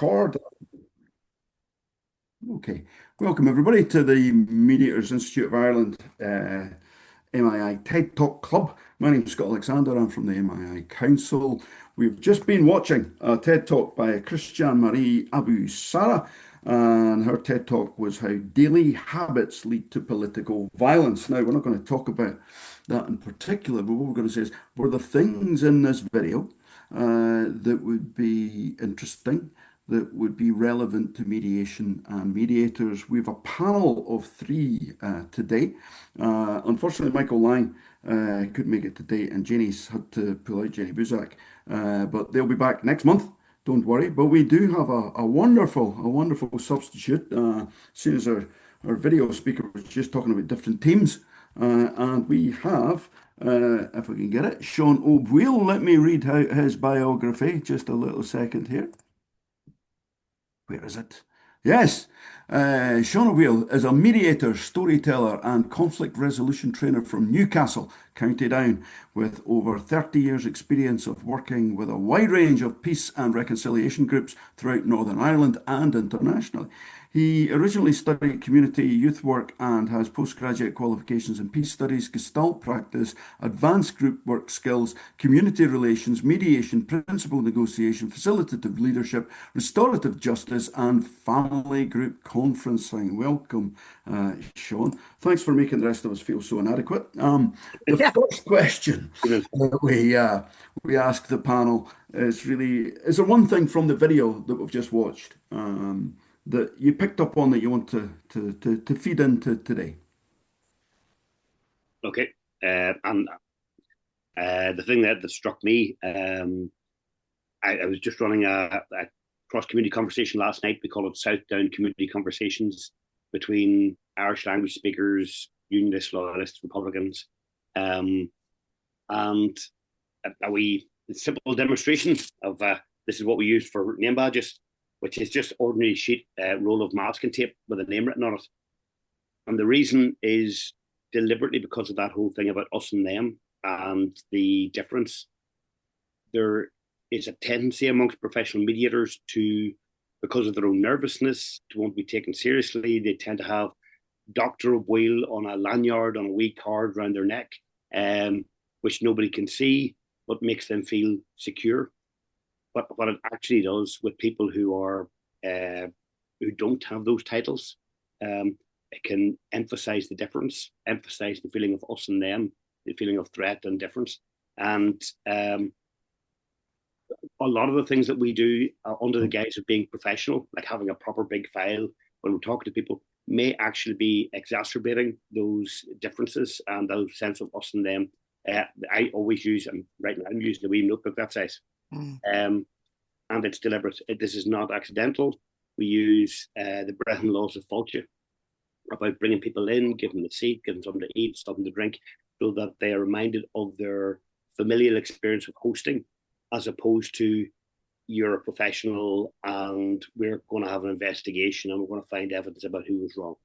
Record. Okay. Welcome, everybody, to the Mediators Institute of Ireland MII TED Talk Club. My name's Scott Alexander. I'm from the MII Council. We've just been watching a TED Talk by Christiane Marie Abu Sarah, and her TED Talk was How Daily Habits Lead to Political Violence. Now, we're not going to talk about that in particular, but what we're going to say is, were the things in this video that would be interesting, that would be relevant to mediation and mediators? We have a panel of three today. Unfortunately, Michael Lang couldn't make it today, and Jenny's had to pull out, Jenny Buzak, but they'll be back next month. Don't worry. But we do have a wonderful substitute. Seeing as our video speaker was just talking about different teams, and we have, if we can get it, Sean O'Bweel. Let me read out his biography. Just a little second here. Where is it? Yes. Sean O'Bweel is a mediator, storyteller, and conflict resolution trainer from Newcastle, County Down, with over 30 years' experience of working with a wide range of peace and reconciliation groups throughout Northern Ireland and internationally. He originally studied community youth work and has postgraduate qualifications in peace studies, Gestalt practice, advanced group work skills, community relations, mediation, principle negotiation, facilitative leadership, restorative justice, and family group conferencing. Welcome, Sean. Thanks for making the rest of us feel so inadequate. The first question that we ask the panel is really, is there one thing from the video that we've just watched that you picked up on that you want to feed into today? Okay. And the thing that struck me, I was just running a cross-community conversation last night. We call it South Down Community Conversations between Irish language speakers, Unionists, Loyalists, Republicans, and a wee simple demonstration of this is what we use for name badges, which is just ordinary sheet roll of masking tape with a name written on it. And the reason is deliberately because of that whole thing about us and them and the difference. There is a tendency amongst professional mediators to, because of their own nervousness, to want to be taken seriously. They tend to have Dr. O'Boyle on a lanyard on a wee card around their neck, which nobody can see, but makes them feel secure. But what it actually does with people who are who don't have those titles, it can emphasize the difference, emphasize the feeling of us and them, the feeling of threat and difference. And a lot of the things that we do under the guise of being professional, like having a proper big file when we're talking to people, may actually be exacerbating those differences and those sense of us and them. I always use, and right now I'm using a wee notebook that size. And it's deliberate. This is not accidental. We use the Breton laws of Fáilte about bringing people in, giving them a seat, giving them something to eat, something to drink, so that they are reminded of their familial experience of hosting, as opposed to you're a professional and we're going to have an investigation and we're going to find evidence about who was wrong.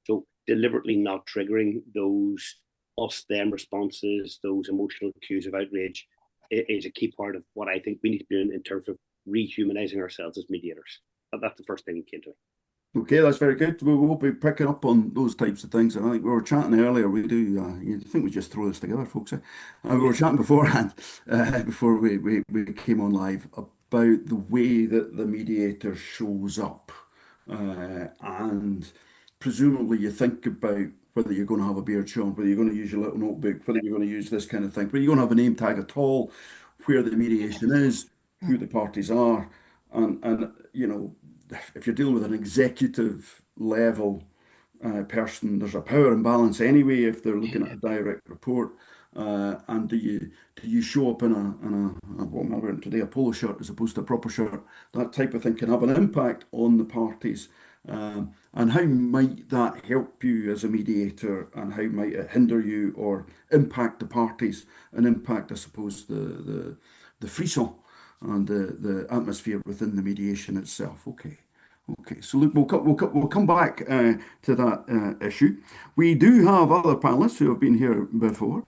So deliberately not triggering those us-them responses, those emotional cues of outrage, is a key part of what I think we need to be doing in terms of rehumanizing ourselves as mediators. That's the first thing that came to me. Okay, that's very good. We will be picking up on those types of things. And I think we were chatting earlier. We do. I think we just throw this together, folks. We were chatting beforehand, before we came on live, about the way that the mediator shows up, and presumably you think about whether you're going to have a beard, Sean, whether you're going to use your little notebook, whether you're going to use this kind of thing, whether you're going to have a name tag at all, where the mediation is, who the parties are, and if you're dealing with an executive level person, there's a power imbalance anyway if they're looking at a direct report. And do you show up in what am I wearing today, a polo shirt as opposed to a proper shirt? That type of thing can have an impact on the parties. And how might that help you as a mediator, and how might it hinder you or impact the parties and impact, I suppose, the frisson and the atmosphere within the mediation itself? Okay. So look, we'll come back to that issue. We do have other panelists who have been here before.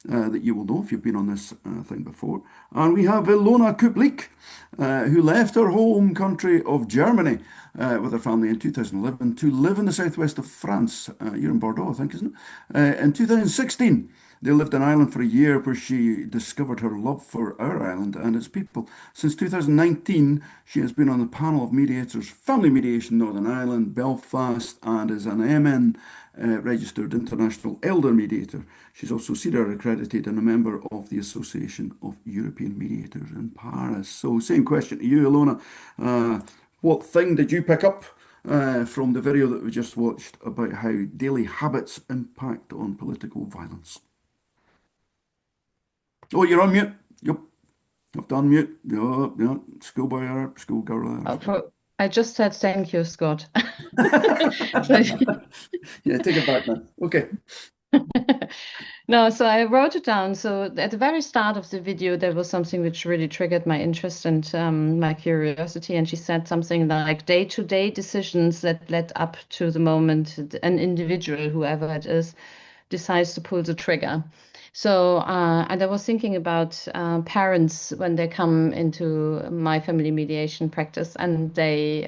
that you will know if you've been on this thing before. And we have Ilona Kuplik, who left her home country of Germany with her family in 2011 to live in the southwest of France. You're in Bordeaux, I think, isn't it? In 2016. They lived in Ireland for a year where she discovered her love for our island and its people. Since 2019, she has been on the panel of mediators, Family Mediation Northern Ireland, Belfast, and is an MN registered international elder mediator. She's also CEDAR accredited and a member of the Association of European Mediators in Paris. So, same question to you, Ilona. What thing did you pick up from the video that we just watched about how daily habits impact on political violence? Oh, you're on mute. Yep, I've done mute. Yeah, yeah. Schoolboy error, schoolgirl Oh, error. I just said thank you, Scott. Yeah, take it back now. Okay. No, so I wrote it down. So at the very start of the video, there was something which really triggered my interest and my curiosity. And she said something like day-to-day decisions that led up to the moment an individual, whoever it is, decides to pull the trigger. So, and I was thinking about parents when they come into my family mediation practice and they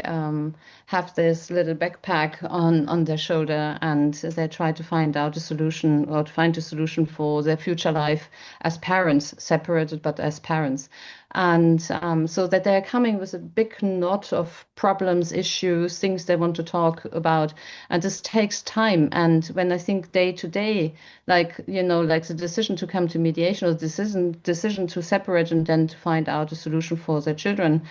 have this little backpack on their shoulder and they try to find out a solution or to find a solution for their future life as parents, separated but as parents. And so that they're coming with a big knot of problems, issues, things they want to talk about. And this takes time. And when I think day to day, like, like the decision to come to mediation or decision to separate and then to find out a solution for their children,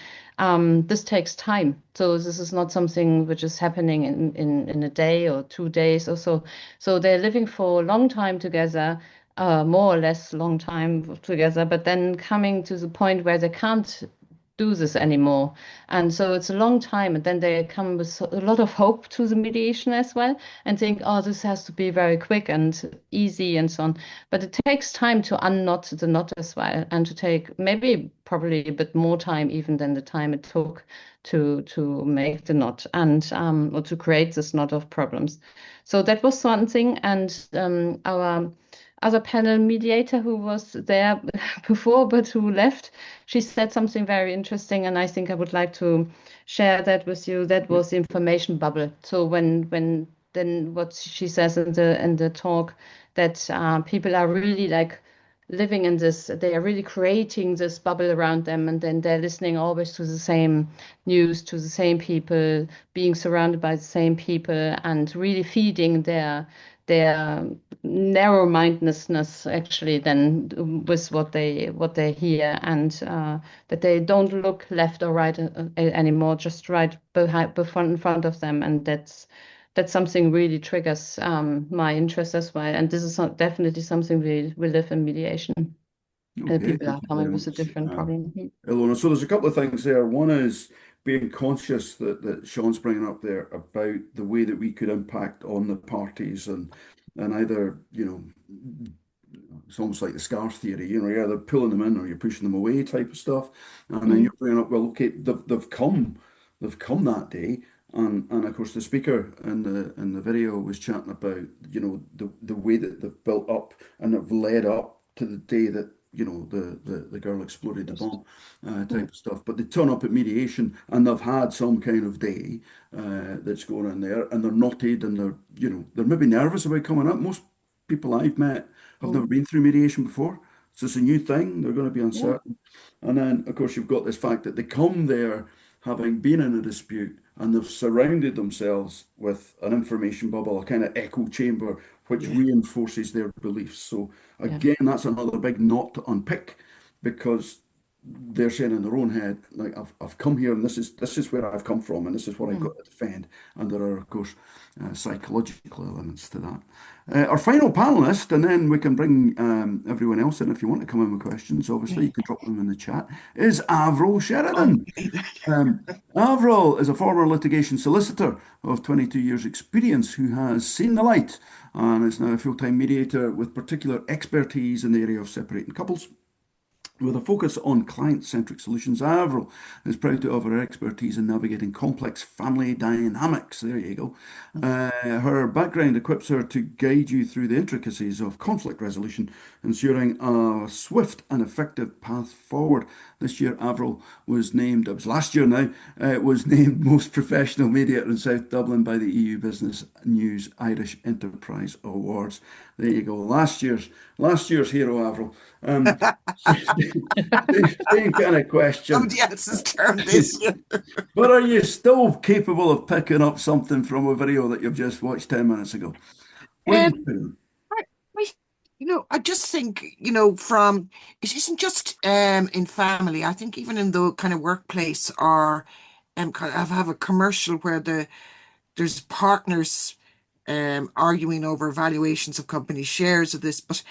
this takes time. So this is not something which is happening in a day or 2 days or so. So they're living for a long time together, more or less long time together, but then coming to the point where they can't do this anymore. And so it's a long time. And then they come with a lot of hope to the mediation as well and think, oh, this has to be very quick and easy and so on. But it takes time to unknot the knot as well and to take maybe probably a bit more time even than the time it took to make the knot and or to create this knot of problems. So that was one thing. And our other panel mediator who was there before but who left, she said something very interesting, and I think I would like to share that with you. That was the information bubble. So when then what she says in the talk that people are really like living in this, they are really creating this bubble around them, and then they're listening always to the same news, to the same people, being surrounded by the same people, and really feeding their narrow-mindedness actually then with what they hear, and that they don't look left or right anymore, just right in front of them, and that's something really triggers my interest as well. And this is definitely something we live in mediation. Okay, People are thank you very coming with a much, different problem. Ilona. So there's a couple of things there. One is being conscious that Sean's bringing up there about the way that we could impact on the parties and either, it's almost like the scarf theory, you're either pulling them in or you're pushing them away type of stuff. And then you're bringing up, well, okay, they've come that day. And of course the speaker in the video was chatting about, the way that they've built up and have led up to the day that, the girl exploded the bomb type of stuff. But they turn up at mediation and they've had some kind of day that's going on there, and they're knotted and they're maybe nervous about coming up. Most people I've met have never been through mediation before. So it's a new thing. They're going to be Yeah. uncertain. And then, of course, you've got this fact that they come there having been in a dispute and they've surrounded themselves with an information bubble, a kind of echo chamber, which Yeah. reinforces their beliefs. So Yeah. again, that's another big knot to unpick because they're saying in their own head, like, I've come here and this is where I've come from and this is what I've got to defend. And there are, of course, psychological elements to that. Our final panelist, and then we can bring everyone else in if you want to come in with questions. Obviously, you can drop them in the chat. Is Avril Sheridan. Avril is a former litigation solicitor of 22 years' experience who has seen the light and is now a full-time mediator with particular expertise in the area of separating couples. With a focus on client-centric solutions, Avril is proud to offer her expertise in navigating complex family dynamics. There you go. Her background equips her to guide you through the intricacies of conflict resolution, ensuring a swift and effective path forward. This year, Avril was named, it was last year now, was named Most Professional Mediator in South Dublin by the EU Business News Irish Enterprise Awards. There you go. Last year's hero, Avril. Same kind of question. Somebody else's turn this year. But are you still capable of picking up something from a video that you've just watched 10 minutes ago? What are you Um, doing? I, I just think, from it isn't just in family. I think even in the kind of workplace or kind of have a commercial where there's partners arguing over valuations of company shares of this, but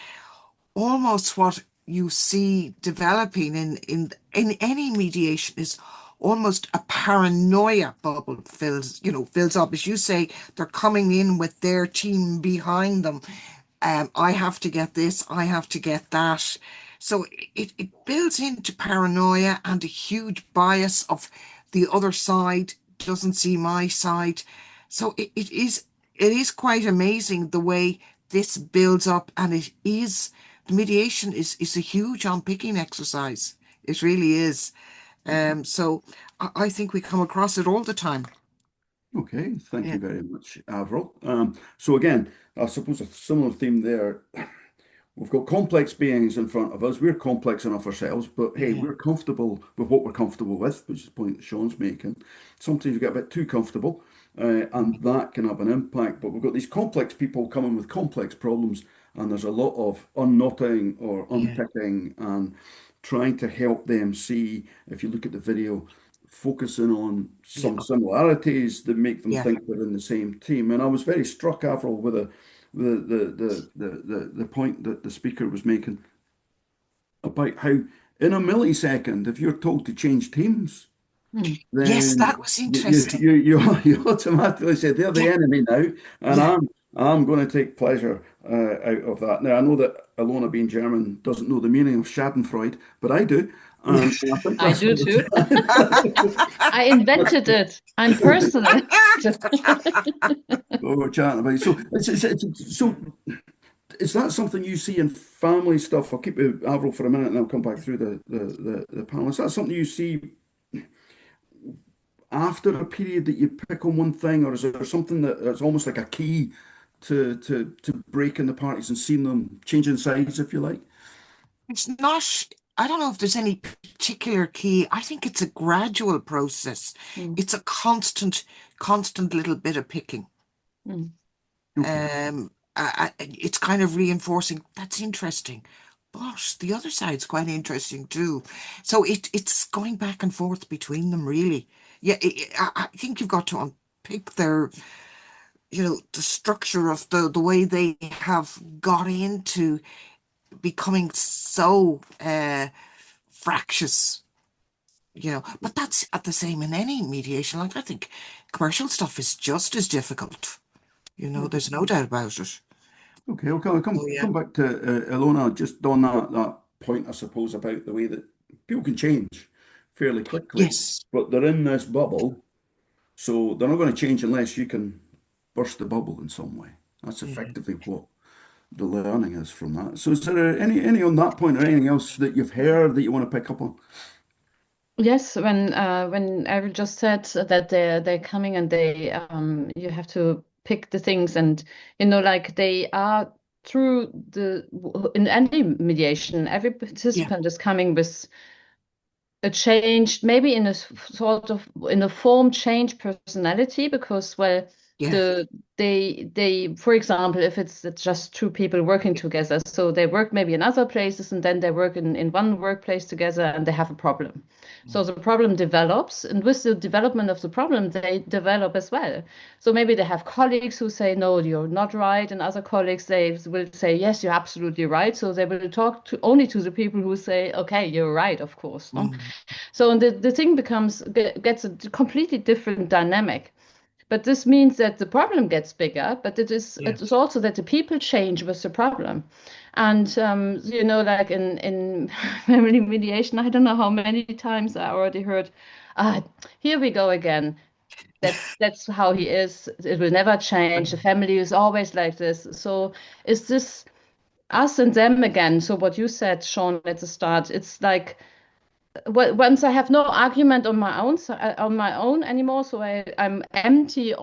almost what you see developing in any mediation is almost a paranoia bubble fills up. As you say, they're coming in with their team behind them. I have to get this, I have to get that. So it builds into paranoia and a huge bias of the other side doesn't see my side. So it is quite amazing the way this builds up, and the mediation is a huge unpicking exercise. It really is. So I think we come across it all the time. Okay, thank Yeah, you very much, Avril. So again, I suppose a similar theme there. We've got complex beings in front of us. We're complex enough ourselves, but hey, yeah, we're comfortable with what we're comfortable with, which is the point that Sean's making. Sometimes we get a bit too comfortable, and that can have an impact. But we've got these complex people coming with complex problems, and there's a lot of unknotting or yeah, unpicking and trying to help them see, if you look at the video, focusing on yeah, some similarities that make them yeah. think they're in the same team. And I was very struck, Avril, with the point that the speaker was making about how in a millisecond, if you're told to change teams, Mm. Yes, then that was you you interesting. you, you, you automatically say they're the Yeah, enemy now, and yeah. I'm going to take pleasure out of that. Now I know that Alona, being German, doesn't know the meaning of Schadenfreude, but I do, and I think I that's do too. I that's invented it. I'm personal. what we're chatting about. So so is that something you see in family stuff? I'll keep you Avril for a minute, and I'll come back through the panel. Is that something you see after a period that you pick on one thing, or is there something that's almost like a key to breaking the parties and seeing them changing sides, if you like? It's not, I don't know if there's any particular key. I think it's a gradual process. Mm, It's a constant little bit of picking. mm, Okay. It's kind of reinforcing that's interesting, but the other side's quite interesting too. So it's going back and forth between them, really. Yeah, I think you've got to unpick the structure of the way they have got into becoming so fractious. But that's at the same in any mediation. Like I think commercial stuff is just as difficult. There's no doubt about it. Okay, okay. I'll Oh come yeah. come back to Ilona just on that point, I suppose, about the way that people can change fairly quickly, Yes. but they're in this bubble, so they're not going to change unless you can burst the bubble in some way. That's Yeah. effectively what the learning is from that. So is there any on that point or anything else that you've heard that you want to pick up on? Yes, when Ariel just said that they're coming and they you have to pick the things, and like they are through in any mediation, every Yeah. participant is coming with a change, maybe in a sort of in a form change personality, because well, Yeah. the they for example, if it's just two people working together, so they work maybe in other places and then they work in one workplace together and they have a problem. So the problem develops, and with the development of the problem, they develop as well. So maybe they have colleagues who say, no, you're not right, and other colleagues they will say, yes, you're absolutely right. So they will talk to only to the people who say, okay, you're right, of course. No? Mm. So the thing gets a completely different dynamic. But this means that the problem gets bigger, but it Yeah. is also that the people change with the problem. And you know, like in family mediation, I don't know how many times I already heard, ah, here we go again. That's how he is. It will never change. The family is always like this. So is this us and them again? So what you said, Sean, at the start, it's like once I have no argument on my own anymore, so I'm empty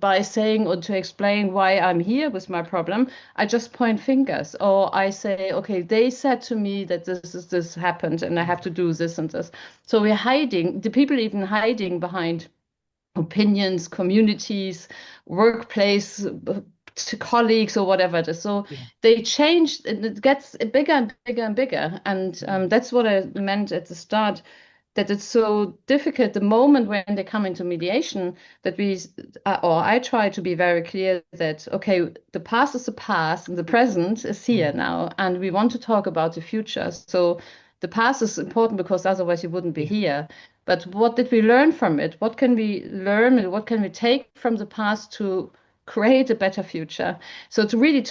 by saying or to explain why I'm here with my problem. I just point fingers, or I say, okay, they said to me that this happened, and I have to do this and this. So we're hiding, the people even hiding behind opinions, communities, workplace, to colleagues or whatever it is. So Yeah. they change, and it gets bigger and bigger and bigger. And that's what I meant at the start, that it's so difficult the moment when they come into mediation that or I try to be very clear that, okay, the past is the past and the present is here now, and we want to talk about the future. So the past is important because otherwise you wouldn't be Yeah. here. But what did we learn from it? What can we learn and what can we take from the past to create a better future? So to really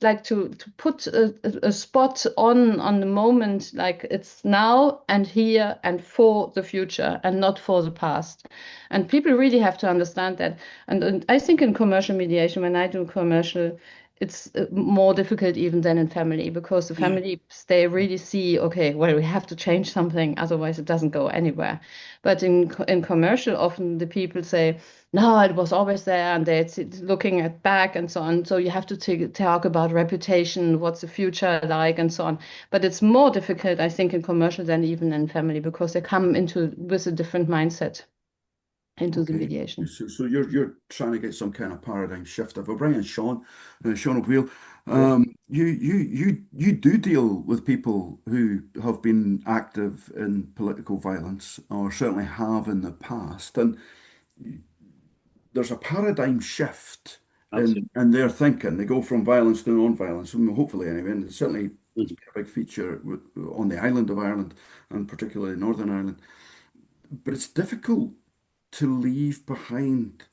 like to put a spot on the moment, like it's now and here and for the future and not for the past. And people really have to understand that. And I think in commercial mediation, when I do commercial, it's more difficult even than in family, because the Yeah. families, they really see, okay, well, we have to change something, otherwise it doesn't go anywhere. But in commercial, often the people say, no, it was always there, and they're looking at back and so on. So you have to talk about reputation, what's the future like, and so on. But it's more difficult, I think, in commercial than even in family, because they come into with a different mindset into the Okay. mediation. So you're trying to get some kind of paradigm shift. If we're bringing Sean, Sean O'Wheel, Yeah. you do deal with people who have been active in political violence, or certainly have in the past, and there's a paradigm shift Absolutely. in their thinking. They go from violence to non-violence, and hopefully anyway. And it's certainly it's Mhm. been a big feature on the island of Ireland, and particularly Northern Ireland. But it's difficult to leave behind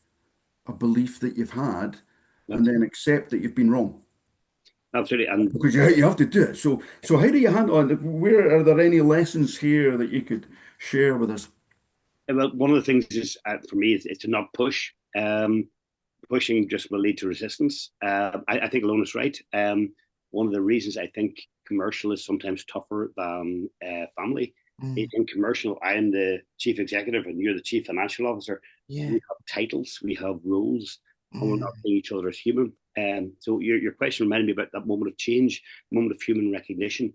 a belief that you've had and then Absolutely. accept that you've been wrong, Absolutely. And because you have to do it. So how do you handle it? Where are there any lessons here that you could share with us? well, one of the things is for me is to not push. Pushing just will lead to resistance. I think Alon is right. One of the reasons I think commercial is sometimes tougher than family is Mm. in commercial. I am the chief executive and you're the chief financial officer. Yeah. We have titles, we have roles, and we're not Mm. seeing each other as human. So your question reminded me about that moment of change, moment of human recognition.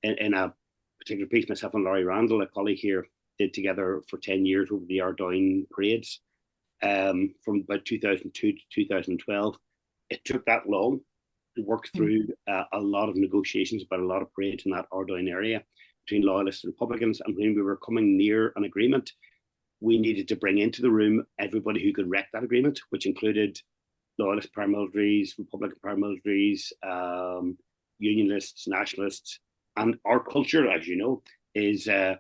In a particular piece, myself and Laurie Randall, a colleague here, did together for 10 years over the Ardoyne parades from about 2002 to 2012. It took that long to work Mm. through a lot of negotiations about a lot of parades in that Ardoyne area between Loyalists and Republicans. And when we were coming near an agreement, we needed to bring into the room everybody who could wreck that agreement, which included Loyalist paramilitaries, Republican paramilitaries, Unionists, Nationalists. And our culture, as you know, is the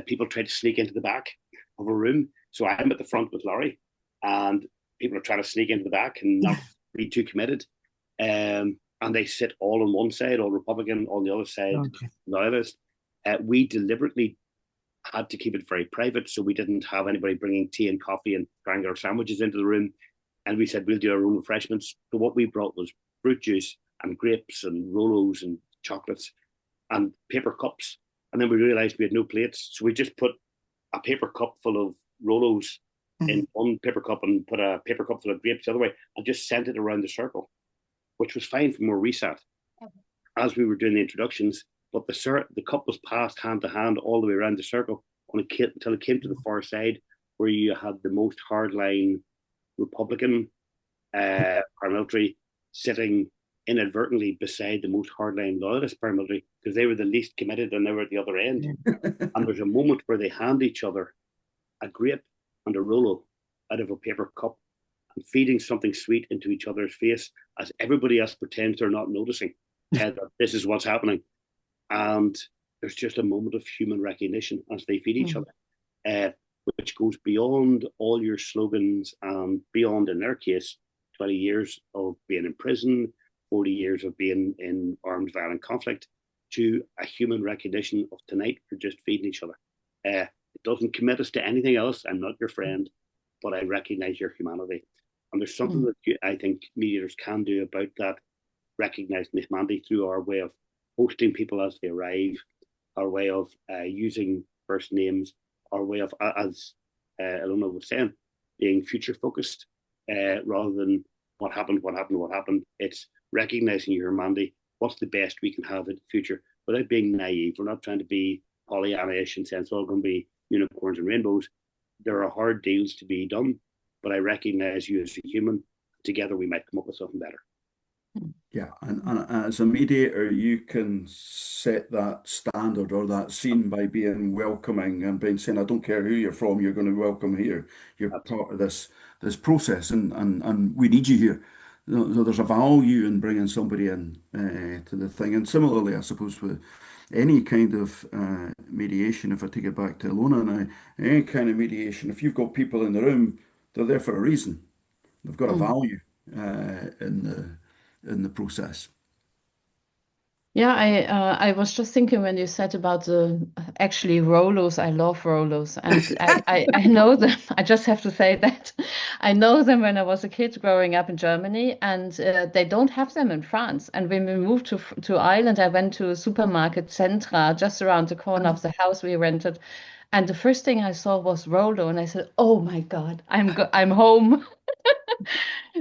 people try to sneak into the back of a room. So I'm at the front with Laurie, and people are trying to sneak into the back and not be too committed. And they sit all on one side, all Republican, on the other side, Okay. Loyalist. We deliberately had to keep it very private, so we didn't have anybody bringing tea and coffee and trying our sandwiches into the room. And we said we'll do our own refreshments. So what we brought was fruit juice and grapes and Rolos and chocolates and paper cups. And then we realized we had no plates, so we just put a paper cup full of Rolos Mm. in one paper cup and put a paper cup full of grapes the other way, and just sent it around the circle, which was fine from where we sat as we were doing the introductions. But the cup was passed hand to hand all the way around the circle until it came to the far side, where you had the most hardline Republican paramilitary sitting inadvertently beside the most hardline Loyalist paramilitary, because they were the least committed and they were at the other end. Yeah. And there's a moment where they hand each other a grape and a Rolo out of a paper cup and feeding something sweet into each other's face as everybody else pretends they're not noticing that this is what's happening. And there's just a moment of human recognition as they feed each Mm. other. which goes beyond all your slogans and beyond, in their case, 20 years of being in prison, 40 years of being in armed violent conflict, to a human recognition of tonight we're just feeding each other. It doesn't commit us to anything else. I'm not your friend, but I recognize your humanity. And there's something that I think mediators can do about that, recognizing the humanity through our way of hosting people as they arrive, our way of using first names, our way of, as Ilona was saying, being future focused rather than what happened, what happened, what happened. It's recognizing your humanity. What's the best we can have in the future without being naive? We're not trying to be Pollyanna-ish and saying it's all going to be unicorns and rainbows. There are hard deals to be done, but I recognize you as a human. Together we might come up with something better. Yeah, and as a mediator, you can set that standard or that scene by being welcoming and being saying, I don't care who you're from, you're going to be welcome here. You're part of this process, and we need you here. So there's a value in bringing somebody in to the thing. And similarly, I suppose with any kind of mediation, if I take it back to Ilona and I, any kind of mediation, if you've got people in the room, they're there for a reason. They've got a value in the process. Yeah, I was just thinking when you said about the actually Rolos, I love Rolos, and I know them. I just have to say that I know them when I was a kid growing up in Germany, and they don't have them in France. And when we moved to Ireland, I went to a supermarket Centra just around the corner of the house we rented, and the first thing I saw was Rolo, and I said, "Oh my God, I'm home."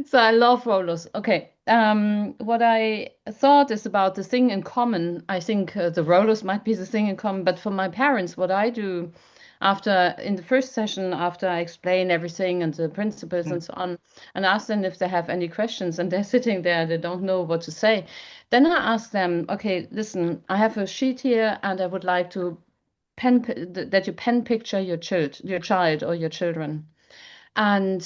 So I love rollers. Okay. What I thought is about the thing in common. I think the rollers might be the thing in common, but for my parents, what I do after in the first session, after I explain everything and the principles and so on, and ask them if they have any questions, and they're sitting there, they don't know what to say. Then I ask them, okay, listen, I have a sheet here, and I would like to that you pen picture your child or your children, and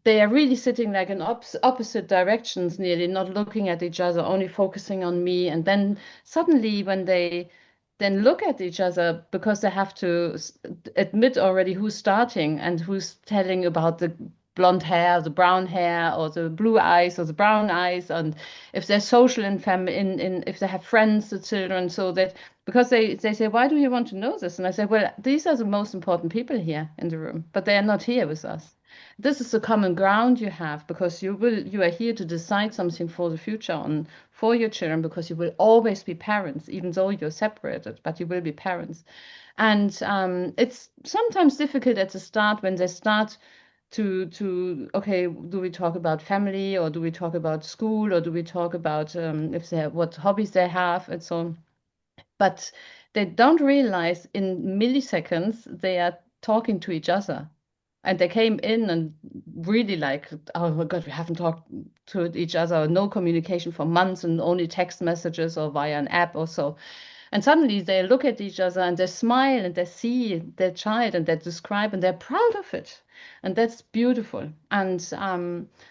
they are really sitting like in opposite directions, nearly not looking at each other, only focusing on me. And then suddenly, when they then look at each other, because they have to admit already who's starting and who's telling about the blonde hair, the brown hair, or the blue eyes, or the brown eyes, and if they're social in if they have friends, the children, so that because they say, why do you want to know this? And I say, well, these are the most important people here in the room, but they are not here with us. This is the common ground you have, because you are here to decide something for the future on for your children, because you will always be parents, even though you're separated, but you will be parents. And it's sometimes difficult at the start when they start to okay, do we talk about family, or do we talk about school, or do we talk about if they what hobbies they have and so on. But they don't realize in milliseconds they are talking to each other. And they came in and really like, oh my God, we haven't talked to each other, no communication for months, and only text messages or via an app or so. And suddenly they look at each other and they smile and they see their child and they describe and they're proud of it. And that's beautiful. And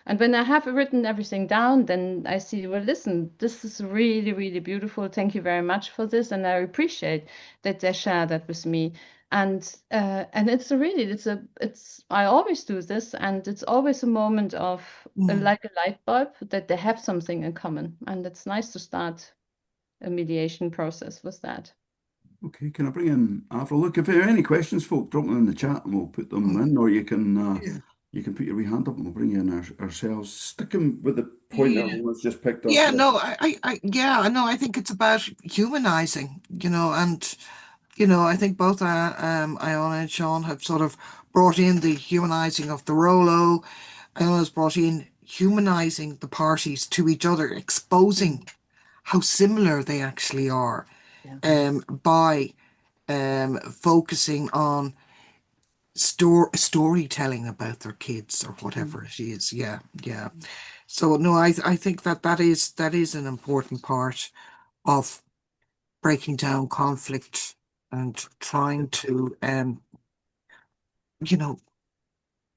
when I have written everything down, then I see, well, listen, this is really, really beautiful. Thank you very much for this. And I appreciate that they share that with me. And it's really, I always do this, and it's always a moment of like a light bulb that they have something in common. And it's nice to start a mediation process with that. Okay, can I bring in Avril? Look, if there are any questions, folk, drop them in the chat and we'll put them in, or you can put your wee hand up and we'll bring you in ourselves. Sticking with the point that everyone's just picked up. Yeah, no, I think it's about humanizing, and I think both Iona and Sean have sort of brought in the humanizing of the Rolo. Iona's brought in humanizing the parties to each other, exposing how similar they actually are, by focusing on storytelling about their kids or whatever it is. Yeah, yeah. So no, I think that is an important part of breaking down conflict and trying to you know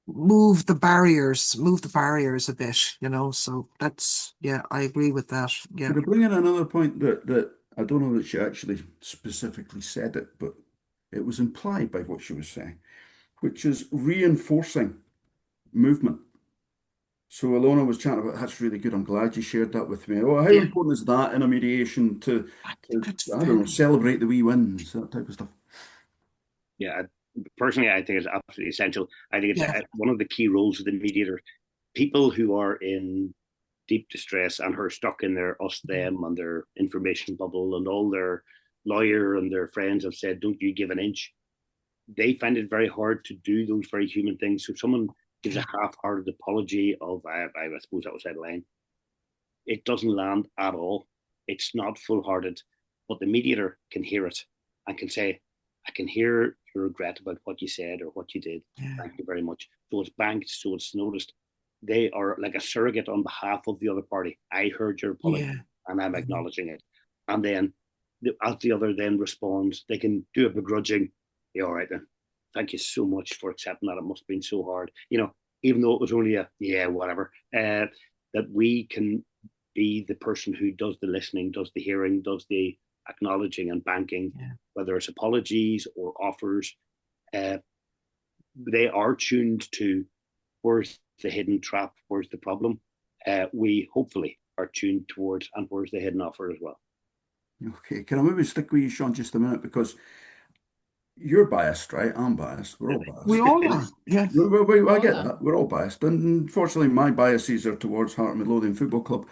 move the barriers a bit, so that's, yeah, I agree with that. Yeah. Could I bring in another point that I don't know that she actually specifically said it, but it was implied by what she was saying. which is reinforcing movement. So Alona was chatting about that's really good. I'm glad you shared that with me. Well, how Yeah, important is that in a mediation I to think it's I don't know, very, celebrate the wee wins, that type of stuff? yeah. Personally, I think it's absolutely essential. I think it's yeah, one of the key roles of the mediator. People who are in deep distress and who are stuck in their us, them, and their information bubble, and all their lawyer and their friends have said, "Don't you give an inch." They find it very hard to do those very human things. So someone gives a yeah, half-hearted apology of, I suppose that was that line. It doesn't land at all. It's not full-hearted, but the mediator can hear it and can say, "I can hear your regret about what you said or what you did. yeah, Thank you very much." So it's banked, so it's noticed. They are like a surrogate on behalf of the other party. I heard your apology yeah, and I'm mm, acknowledging it. And then, as the other then responds, they can do a begrudging, "Yeah, all right then. Thank you so much for accepting that. It must have been so hard." Even though it was only a, yeah, whatever, that we can be the person who does the listening, does the hearing, does the acknowledging and banking, yeah, whether it's apologies or offers. Uh, they are tuned to where's the hidden trap, where's the problem. We hopefully are tuned towards and where's the hidden offer as well. Okay, can I maybe stick with you, Sean, just a minute? Because you're biased, right? I'm biased. We're all we biased. all are. Yeah, I Hold get on. that. We're all biased. And unfortunately, my biases are towards Heart of Midlothian Football Club,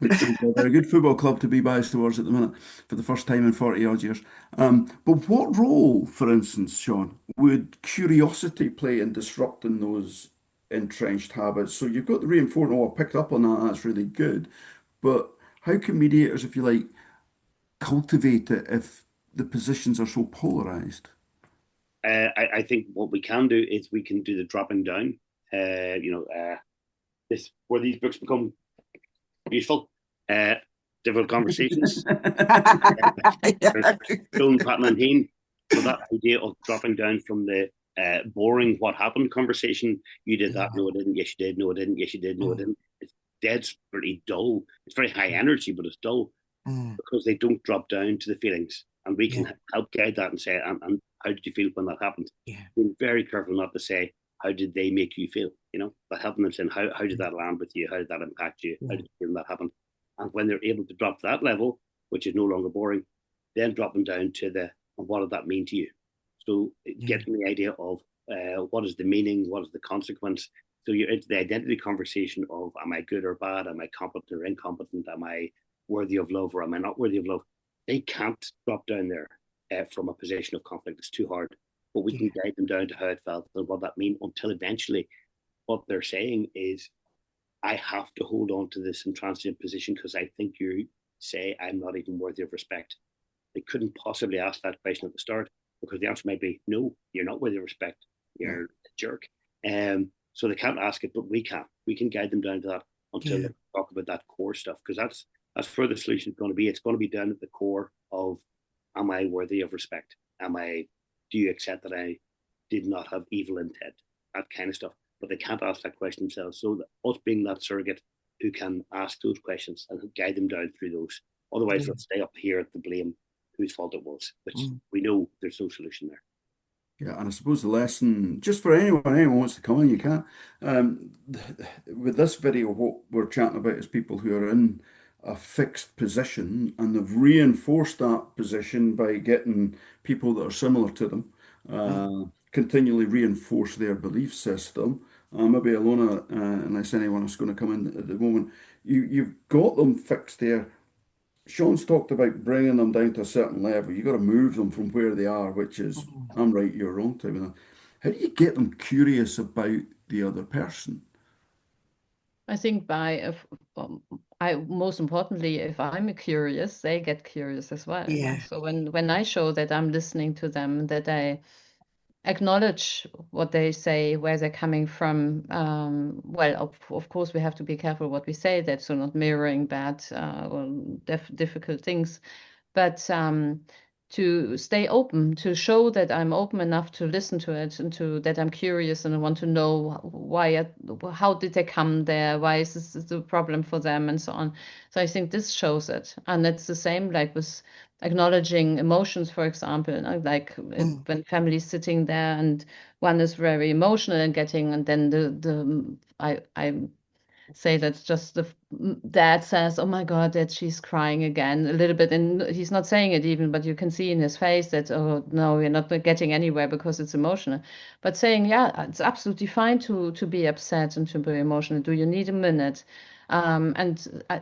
which is a very good football club to be biased towards at the minute for the first time in 40 odd years. But what role, for instance, Sean, would curiosity play in disrupting those entrenched habits? So you've got the reinforcement, oh, I picked up on that, that's really good. But how can mediators, if you like, cultivate it if the positions are so polarized? I think what we can do is we can do the dropping down. This where these books become useful. Uh, Difficult conversations. Phil Patton and Heen. So that idea of dropping down from the boring "what happened" conversation. You did that? yeah, No, I didn't. Yes, you did. No, I didn't. Yes, you did. No, I mm, didn't. It's dead, pretty dull. It's very high energy, but it's dull mm, because they don't drop down to the feelings, and we yeah, can help guide that and say, and how did you feel when that happened? yeah, Being very careful not to say, how did they make you feel? But helping them saying, how did that land with you? How did that impact you? How yeah, did you feel when that happened? And when they're able to drop that level, which is no longer boring, then drop them down to the, what did that mean to you? So yeah, getting the idea of what is the meaning, what is the consequence. So it's the identity conversation of, am I good or bad? Am I competent or incompetent? Am I worthy of love or am I not worthy of love? They can't drop down there from a position of conflict. It's too hard. But we yeah, can guide them down to how it felt and what that means until eventually what they're saying is, I have to hold on to this intransigent position because I think you say I'm not even worthy of respect. They couldn't possibly ask that question at the start because the answer might be, no, you're not worthy of respect. Yeah. You're a jerk. So they can't ask it, but we can. We can guide them down to that until yeah, they talk about that core stuff because that's where the solution is going to be. It's going to be down at the core of, am I worthy of respect? Do you accept that I did not have evil intent? That kind of stuff. But they can't ask that question themselves. So us being that surrogate who can ask those questions and guide them down through those. Otherwise, yeah, they'll stay up here at the blame whose fault it was, which mm, we know there's no solution there. Yeah, and I suppose the lesson, just for anyone wants to come on, you can. With this video, what we're chatting about is people who are in a fixed position and they've reinforced that position by getting people that are similar to them, mm, continually reinforce their belief system. Maybe Alona, unless anyone is going to come in at the moment, you've got them fixed there. Sean's talked about bringing them down to a certain level. You got to move them from where they are, which is mm. I'm right, you're wrong type of thing. How do you get them curious about the other person? I think um, I most importantly, if I'm curious, they get curious as well. Yeah, So when I show that I'm listening to them, that I acknowledge what they say, where they're coming from. Well, of course, we have to be careful what we say, that so not mirroring bad or difficult things, but to stay open, to show that I'm open enough to listen to it and to that I'm curious and I want to know how did they come there? Why is this a problem for them and so on. So I think this shows it. And it's the same like with acknowledging emotions, for example, like when families sitting there and one is very emotional and getting, and then I say that's just the dad says, "Oh my God, that she's crying again," a little bit, and he's not saying it even, but you can see in his face that, oh no, we're not getting anywhere because it's emotional. But saying, yeah, it's absolutely fine to be upset and to be emotional. Do you need a minute? And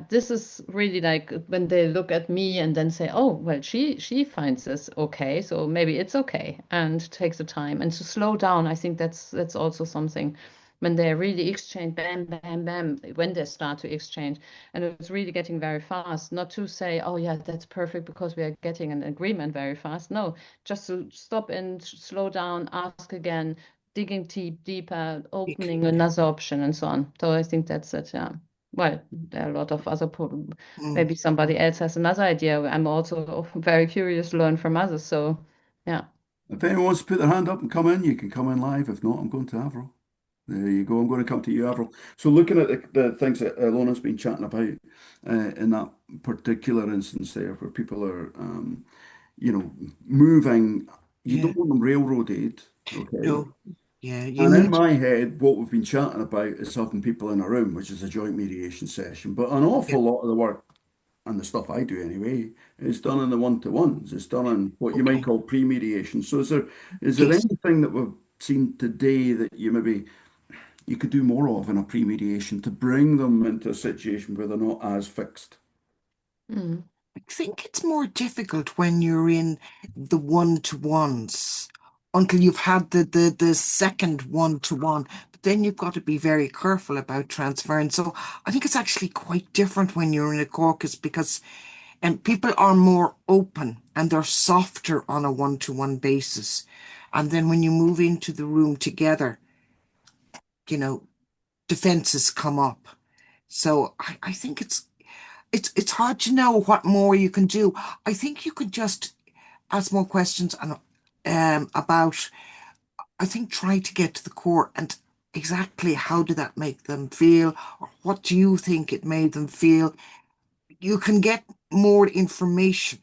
this is really like when they look at me and then say, "Oh, well, she finds this okay, so maybe it's okay," and takes the time and to slow down. I think that's also something when they really exchange, bam, bam, bam, when they start to exchange. And it's really getting very fast, not to say, oh, yeah, that's perfect because we are getting an agreement very fast. No, just to stop and slow down, ask again, digging deeper, opening another option, and so on. So I think that's it, yeah. Well, there are a lot of other maybe somebody else has another idea. I'm also very curious to learn from others. So, yeah. If anyone wants to put their hand up and come in, you can come in live. If not, I'm going to Avril. There you go. I'm going to come to you, Avril. So looking at the things that Lona's been chatting about in that particular instance there, where people are, moving, you Yeah. don't want them railroaded, okay? No. Yeah. You And in need. my head, what we've been chatting about is having people in a room, which is a joint mediation session. But an Yeah. awful lot of the work and the stuff I do anyway is done in the one-to-ones. It's done in what you might Okay. call pre-mediation. So is there Yes. anything that we've seen today that you could do more of in a pre-mediation to bring them into a situation where they're not as fixed? Mm. I think it's more difficult when you're in the one-to-ones until you've had the second one-to-one. But then you've got to be very careful about transferring. So I think it's actually quite different when you're in a caucus because people are more open and they're softer on a one-to-one basis. And then when you move into the room together, you know, defenses come up. So I think it's hard to know what more you can do. I think you could just ask more questions and about, I think, try to get to the core and exactly how did that make them feel, or what do you think it made them feel? You can get more information,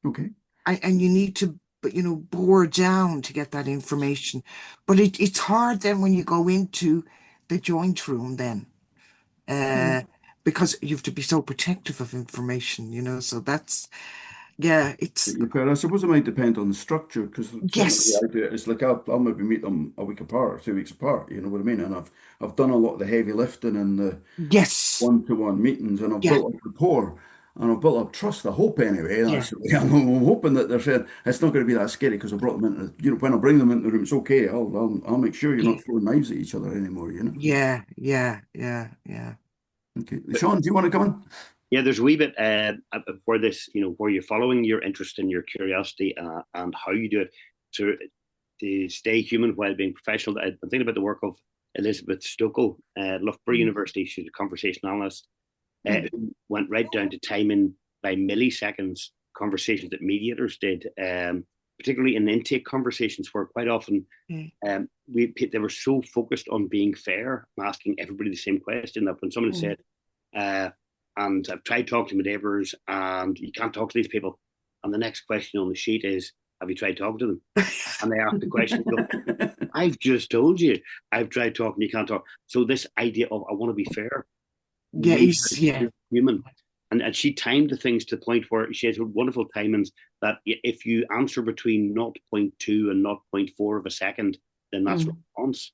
Okay. and you need to, but bore down to get that information. But it's hard then when you go into the joint room then. Mm. Uh, because you have to be so protective of information, so that's, yeah, it's, But I suppose it might depend on the structure because certainly the way yes, I do it is like I'll maybe meet them a week apart or 2 weeks apart. You know what I mean? And I've done a lot of the heavy lifting in the yes, one-to-one meetings, and I've yeah, built up rapport and I've built up trust. I hope anyway. yeah, That's the way I'm hoping that they're saying it's not going to be that scary because I brought them into. When I bring them into the room, it's okay. I'll make sure you're yeah, not throwing knives at each other anymore. yeah, yeah, yeah, yeah. Okay, Sean, do you want to come in? Yeah, there's a wee bit where this, where you're following your interest and your curiosity and how you do it to stay human while being professional. I'm thinking about the work of Elizabeth Stokel, Loughborough Mm, University. She's a conversation analyst mm, who went right down to timing by milliseconds conversations that mediators did, particularly in intake conversations where quite often mm, they were so focused on being fair and asking everybody the same question that when someone mm. said, uh, and I've tried talking to my neighbours and you can't talk to these people, and the next question on the sheet is, have you tried talking to them? And they ask the question, go, I've just told you I've tried talking, you can't talk. So this idea of I want to be fair, Yeah, we yeah, human. And she timed the things to the point where she has wonderful timings that if you answer between zero point 0.2 and zero point 0.4 of a second, then that's Mm. response.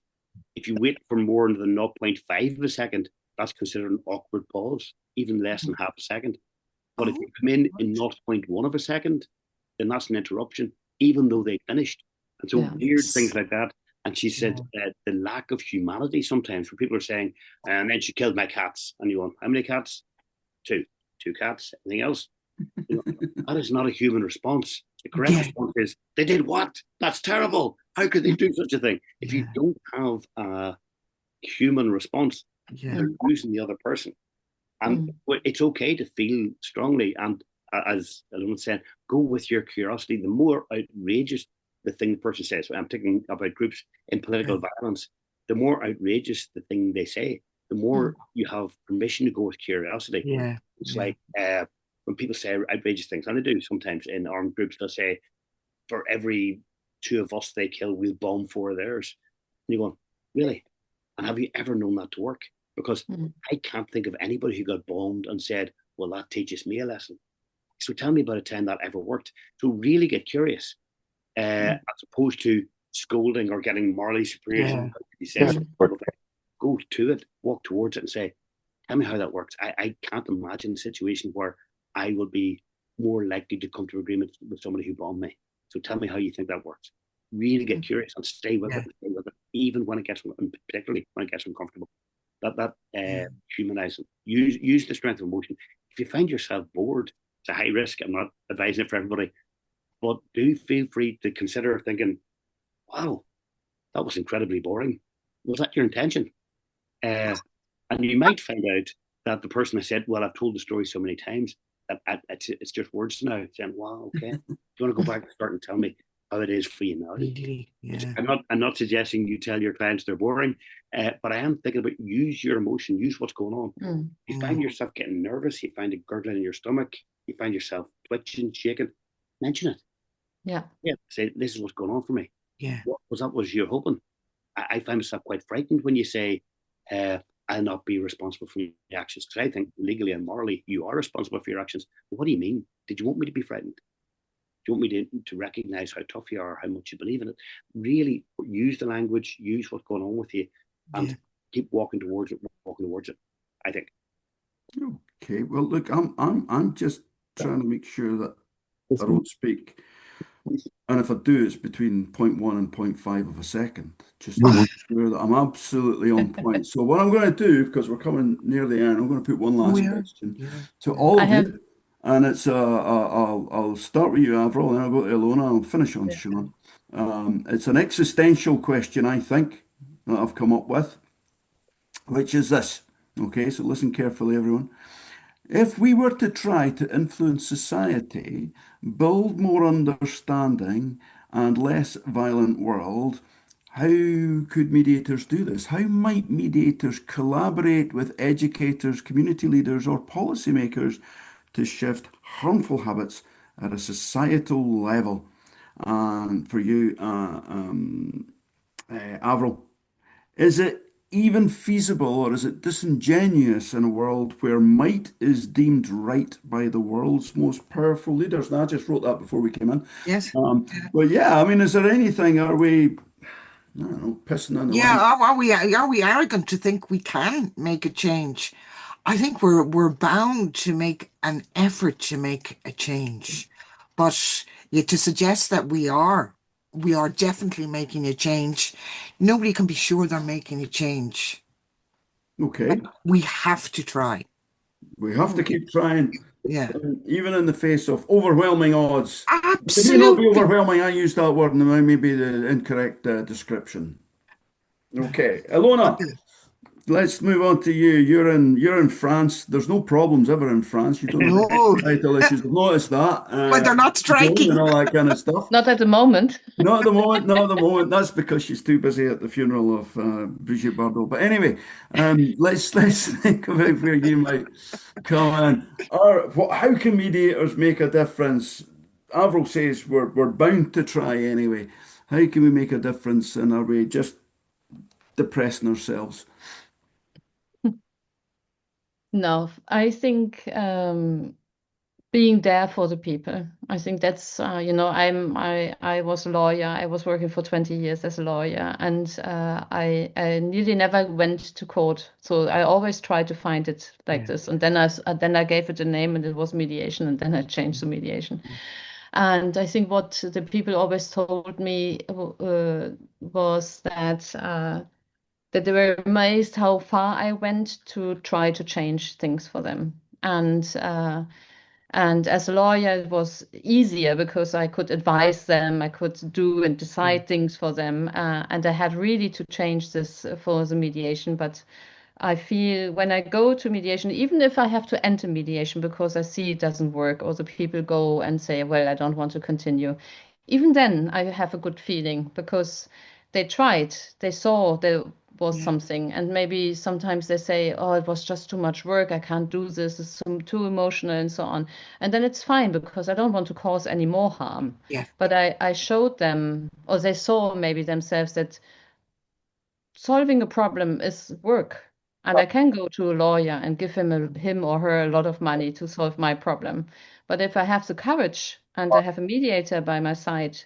If you wait for more than 0.5 of a second, that's considered an awkward pause, even less than half a second. But if oh, you come in right. zero point 0.1 of a second, then that's an interruption, even though they finished. And so Yeah. weird things Yes, like that. And she said yeah, the lack of humanity sometimes, where people are saying, and then she killed my cats. And you want, how many cats? Two. Two cats. Anything else? That is not a human response. The correct yeah, response is, they did what? That's terrible. How could they do such a thing? If you yeah, don't have a human response, yeah, you're Mm. losing the other person. And Mm. it's okay to feel strongly. And as Alon said, go with your curiosity. The more outrageous the thing the person says, so I'm thinking about groups in yeah, political violence, the more outrageous the thing they say, the more Mm. you have permission to go with curiosity. yeah, It's yeah, like when people say outrageous things, and they do sometimes in armed groups, they'll say, for every 2 of us they kill, we'll bomb 4 of theirs. And you're going, really? And have you ever known that to work? Because I can't think of anybody who got bombed and said, well, that teaches me a lesson. So tell me about a time that ever worked. So really get curious, as opposed to scolding or getting morally superior. Go to it, walk towards it and say, tell me how that works. I can't imagine a situation where I will be more likely to come to agreement with somebody who bombed me. So tell me how you think that works. Really get curious and stay with it, even when it gets, particularly when it gets uncomfortable. That humanizing. Use the strength of emotion. If you find yourself bored, it's a high risk. I'm not advising it for everybody, but do feel free to consider thinking, wow, that was incredibly boring. Was that your intention? And you might find out that the person has said, well, I've told the story so many times that it's just words now. Saying, wow, okay. Do you want to go back and start and tell me how it is for you now? Really? Yeah. I'm not suggesting you tell your clients they're boring, but I am thinking about use your emotion, use what's going on. You find yourself getting nervous, you find a gurgling in your stomach, you find yourself twitching, shaking, mention it. Yeah. Say, this is what's going on for me. Yeah. What was you hoping? I find myself quite frightened when you say, I'll not be responsible for your actions. Because I think legally and morally, you are responsible for your actions. But what do you mean? Did you want me to be frightened? Do you want me to recognize how tough you are, how much you believe in it? Really use the language, use what's going on with you, and keep walking towards it, I think. Okay. Well, look, I'm just trying to make sure that I don't speak. And if I do, it's between 0.1 and 0.5 of a second, just to make sure that I'm absolutely on point. So what I'm going to do, because we're coming near the end, I'm going to put one last question to all of you. And it's I'll start with you, Avril, then I'll go to Ilona, I'll finish on Sean. It's an existential question, I think, that I've come up with, which is this. Okay, so listen carefully, everyone. If we were to try to influence society, build more understanding and less violent world, how could mediators do this? How might mediators collaborate with educators, community leaders, or policymakers to shift harmful habits at a societal level? And for you, Avril, is it even feasible or is it disingenuous in a world where might is deemed right by the world's most powerful leaders? And I just wrote that before we came in. Yes. But yeah, I mean, is there anything, are we, I don't know, pissing on the line? Are we arrogant to think we can make a change? I think we're bound to make an effort to make a change. But to suggest that we are definitely making a change, nobody can be sure they're making a change. Okay. We have to try. We have to keep trying, Yeah. even in the face of overwhelming odds. It may not be Absolutely. overwhelming. I used that word and it may be the incorrect description. Okay. Ilona, let's move on to you. You're in France. There's no problems ever in France. You don't have No, title issues. I've noticed that. but they're not striking. And all that kind of stuff. Not at the moment. Not at the moment. Not at the moment. That's because she's too busy at the funeral of Brigitte Bardot. But anyway, let's think about where you might come in. How can mediators make a difference? Avril says we're bound to try anyway. How can we make a difference? And are we just depressing ourselves? No, I think being there for the people. I think that's I was a lawyer. I was working for 20 years as a lawyer, and I nearly never went to court. So I always try to find it like this, and then I gave it a name, and it was mediation, and then I changed to mediation. And I think what the people always told me was that they were amazed how far I went to try to change things for them. And as a lawyer, it was easier because I could advise them, I could do and decide things for them, and I had really to change this for the mediation. But I feel when I go to mediation, even if I have to enter mediation because I see it doesn't work, or the people go and say, well, I don't want to continue, even then I have a good feeling because they tried, they saw was something. And maybe sometimes they say, oh, it was just too much work. I can't do this. It's too emotional and so on. And then it's fine because I don't want to cause any more harm. Yeah. But I showed them, or they saw maybe themselves, that solving a problem is work. And I can go to a lawyer and give him or her a lot of money to solve my problem. But if I have the courage and I have a mediator by my side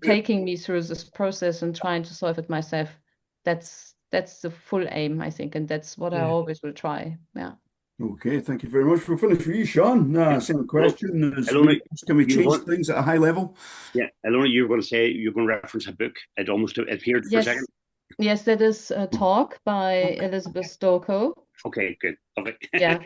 taking me through this process and trying to solve it myself, that's the full aim, I think, and that's what I always will try. Yeah. Okay, thank you very much. We'll finish with you, Sean. Same question. Can we change things at a high level? Yeah, Ilona, you were going to say, you're going to reference a book. It almost appeared for a second. Yes, that is a talk by Elizabeth Stokoe. Okay, good. Okay. Yeah,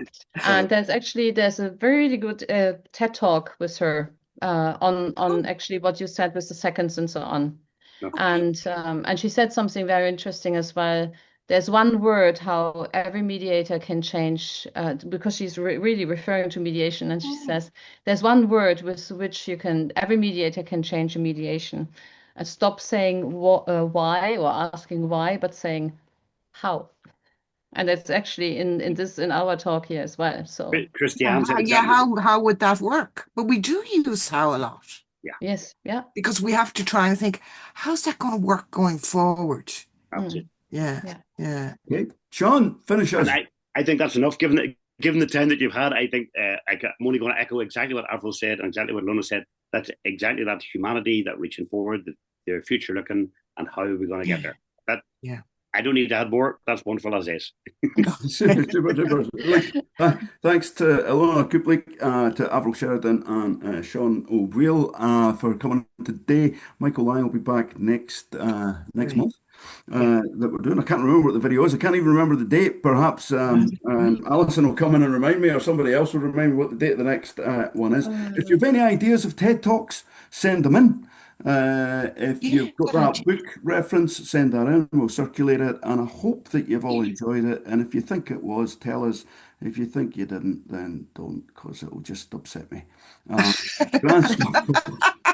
and there's a very good TED talk with her on actually what you said with the seconds and so on. Okay. And she said something very interesting as well. There's one word how every mediator can change, because she's really referring to mediation, and she says there's one word with which every mediator can change a mediation. Stop saying why or asking why, but saying how. And that's actually in our talk here as well. So Christiane said how would that work? But we do use how a lot. Yeah. Yes. Yeah. Because we have to try and think, how's that going to work going forward? Absolutely. Yeah. Okay, Sean, finish us. And I think that's enough. Given the time that you've had, I think I'm only going to echo exactly what Avril said and exactly what Lona said. That's exactly that humanity, that reaching forward, the future looking, and how are we going to get there? I don't need to add more. That's wonderful as is. Super. Thanks to Ilona Kuplik, to Avril Sheridan, and Sean O'Brien for coming today. Michael Lang will be back next month. That we're doing. I can't remember what the video is. I can't even remember the date. Perhaps Alison will come in and remind me, or somebody else will remind me what the date of the next one is. If you have any ideas of TED Talks, send them in. If you've got that book reference, send that in. We'll circulate it, and I hope that you've all enjoyed it. And if you think it was, tell us. If you think you didn't, then don't, because it will just upset me. Grand stuff.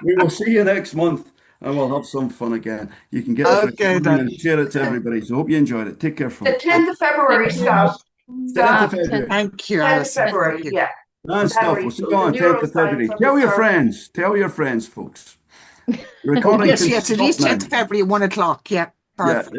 We will see you next month, and we'll have some fun again. You can get it and share it to everybody. So hope you enjoyed it. Take care, folks. The 10th of February stuff. 10th of February. Thank you, 10th of February, yeah. Grand stuff. We'll see you on 10th of February. Tell your friends. Tell your friends, folks. Yes, at least 10th of February at 1 o'clock. Yeah, perfect.